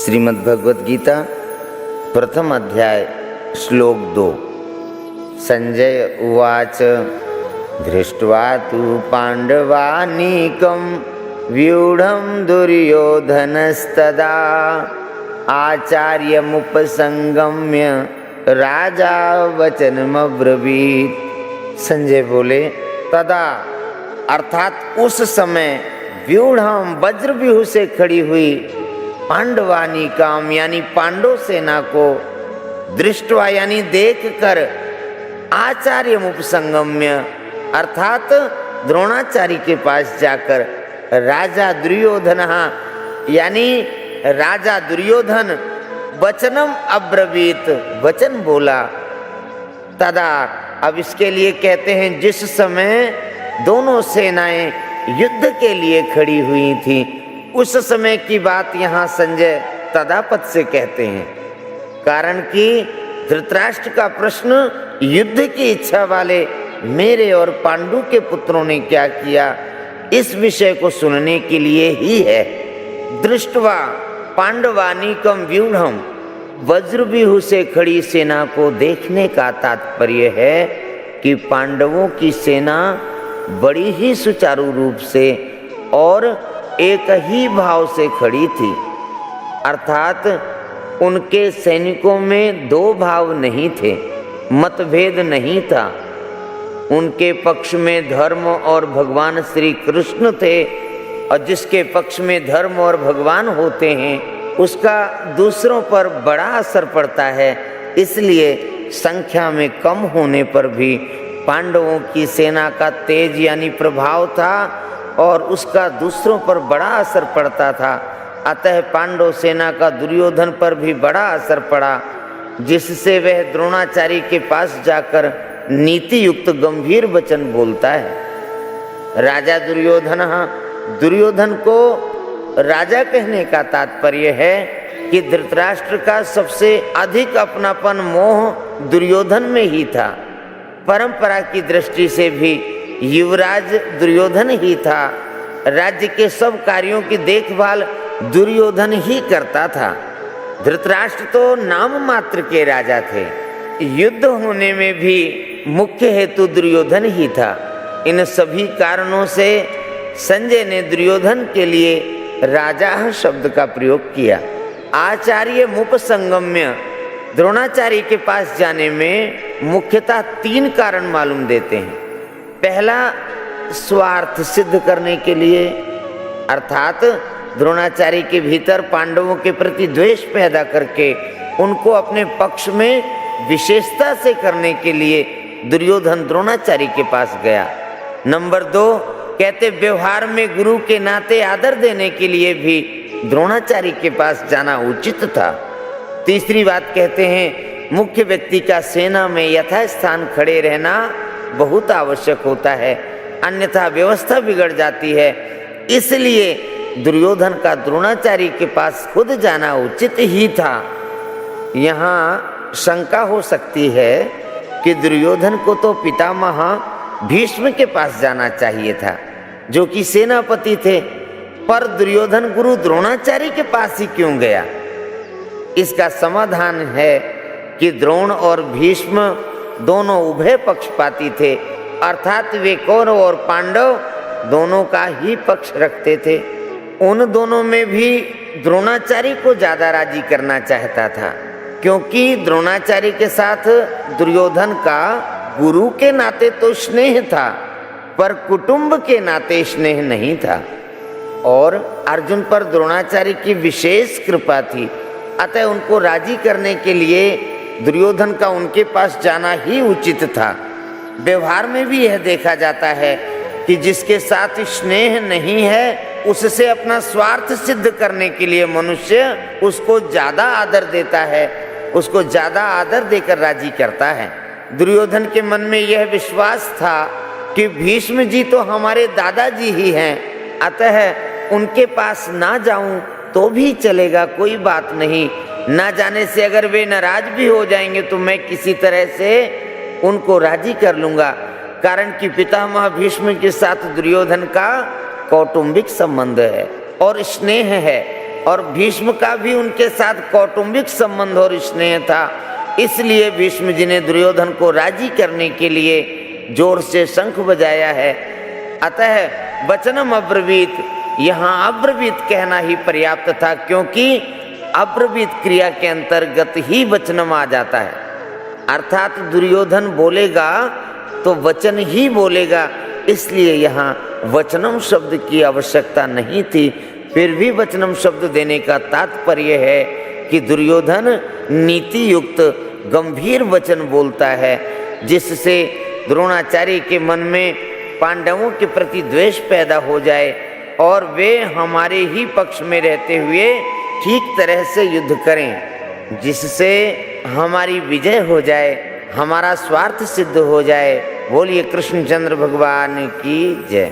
श्रीमद्भगवद गीता प्रथम अध्याय श्लोक 2। संजय उवाच दृष्ट्वा तु पाण्डवानीकं व्यूढं दुर्योधनस्तदा आचार्यमुपसंगम्य राजा वचनमब्रवीत्। संजय बोले, तदा अर्थात उस समय व्यूढ़म वज्रव्यूह से खड़ी हुई पांडवानी काम यानी पांडव सेना को दृष्टवा यानी देख कर आचार्य उपसंगम्य अर्थात द्रोणाचार्य के पास जाकर राजा दुर्योधन यानी राजा दुर्योधन वचनम अब्रवीत वचन बोला। तदा अब इसके लिए कहते हैं जिस समय दोनों सेनाएं युद्ध के लिए खड़ी हुई थी उस समय की बात यहाँ संजय तदापद से कहते हैं, कारण कि धृतराष्ट्र का प्रश्न युद्ध की इच्छा वाले मेरे और पांडु के पुत्रों ने क्या किया इस विषय को सुनने के लिए ही है। दृष्टवा पांडवानीकम व्यूढ़म वज्रव्यूह से खड़ी सेना को देखने का तात्पर्य है कि पांडवों की सेना बड़ी ही सुचारू रूप से और एक ही भाव से खड़ी थी, अर्थात उनके सैनिकों में दो भाव नहीं थे, मतभेद नहीं था। उनके पक्ष में धर्म और भगवान श्री कृष्ण थे और जिसके पक्ष में धर्म और भगवान होते हैं उसका दूसरों पर बड़ा असर पड़ता है। इसलिए संख्या में कम होने पर भी पांडवों की सेना का तेज यानी प्रभाव था और उसका दूसरों पर बड़ा असर पड़ता था। अतः पांडव सेना का दुर्योधन पर भी बड़ा असर पड़ा, जिससे वह द्रोणाचार्य के पास जाकर नीति युक्त गंभीर वचन बोलता है। राजा दुर्योधन को राजा कहने का तात्पर्य है कि धृतराष्ट्र का सबसे अधिक अपनापन मोह दुर्योधन में ही था। परंपरा की दृष्टि से भी युवराज दुर्योधन ही था। राज्य के सब कार्यों की देखभाल दुर्योधन ही करता था। धृतराष्ट्र तो नाम मात्र के राजा थे। युद्ध होने में भी मुख्य हेतु दुर्योधन ही था। इन सभी कारणों से संजय ने दुर्योधन के लिए राजा शब्द का प्रयोग किया। आचार्य मुपसंगम्य द्रोणाचार्य के पास जाने में मुख्यतः 3 कारण मालूम देते हैं। पहला, स्वार्थ सिद्ध करने के लिए, अर्थात द्रोणाचार्य के भीतर पांडवों के प्रति द्वेष पैदा करके उनको अपने पक्ष में विशेषता से करने के लिए दुर्योधन द्रोणाचार्य के पास गया। नंबर 2, कहते व्यवहार में गुरु के नाते आदर देने के लिए भी द्रोणाचार्य के पास जाना उचित था। तीसरी बात कहते हैं मुख्य व्यक्ति का सेना में यथास्थान खड़े रहना बहुत आवश्यक होता है, अन्यथा व्यवस्था बिगड़ जाती है। इसलिए दुर्योधन का द्रोणाचार्य के पास खुद जाना उचित ही था। यहाँ शंका हो सकती है कि दुर्योधन को तो पितामह भीष्म के पास जाना चाहिए था जो कि सेनापति थे, पर दुर्योधन गुरु द्रोणाचार्य के पास ही क्यों गया? इसका समाधान है कि द्रोण और भीष्म दोनों उभय पक्षपाती थे, अर्थात वे कौरव और पांडव दोनों का ही पक्ष रखते थे। उन दोनों में भी द्रोणाचार्य को ज्यादा राजी करना चाहता था, क्योंकि द्रोणाचार्य के साथ दुर्योधन का गुरु के नाते तो स्नेह था पर कुटुंब के नाते स्नेह नहीं था। और अर्जुन पर द्रोणाचार्य की विशेष कृपा थी, अतः उनको राजी करने के लिए दुर्योधन का उनके पास जाना ही उचित था। व्यवहार में भी यह देखा जाता है कि जिसके साथ स्नेह नहीं है उससे अपना स्वार्थ सिद्ध करने के लिए मनुष्य उसको ज्यादा आदर देता है, उसको ज्यादा आदर देकर राजी करता है। दुर्योधन के मन में यह विश्वास था कि भीष्म जी तो हमारे दादाजी ही हैं, अतः उनके पास ना जाऊं तो भी चलेगा, कोई बात नहीं। ना जाने से अगर वे नाराज भी हो जाएंगे तो मैं किसी तरह से उनको राजी कर लूंगा, कारण कि पितामह भीष्म के साथ दुर्योधन का कौटुंबिक संबंध है और स्नेह है। और भीष्म का भी उनके साथ कौटुंबिक संबंध और स्नेह था, इसलिए भीष्म जी ने दुर्योधन को राजी करने के लिए जोर से शंख बजाया है। अतः वचनम अब्रवीत, यहाँ अब्रवीत कहना ही पर्याप्त था, क्योंकि अब्रवीत क्रिया के अंतर्गत ही वचनम आ जाता है। अर्थात दुर्योधन बोलेगा तो वचन ही बोलेगा, इसलिए यहाँ वचनम शब्द की आवश्यकता नहीं थी। फिर भी वचनम शब्द देने का तात्पर्य है कि दुर्योधन नीति युक्त गंभीर वचन बोलता है, जिससे द्रोणाचार्य के मन में पांडवों के प्रति द्वेष पैदा हो जाए और वे हमारे ही पक्ष में रहते हुए ठीक तरह से युद्ध करें, जिससे हमारी विजय हो जाए, हमारा स्वार्थ सिद्ध हो जाए। बोलिए कृष्णचंद्र भगवान की जय।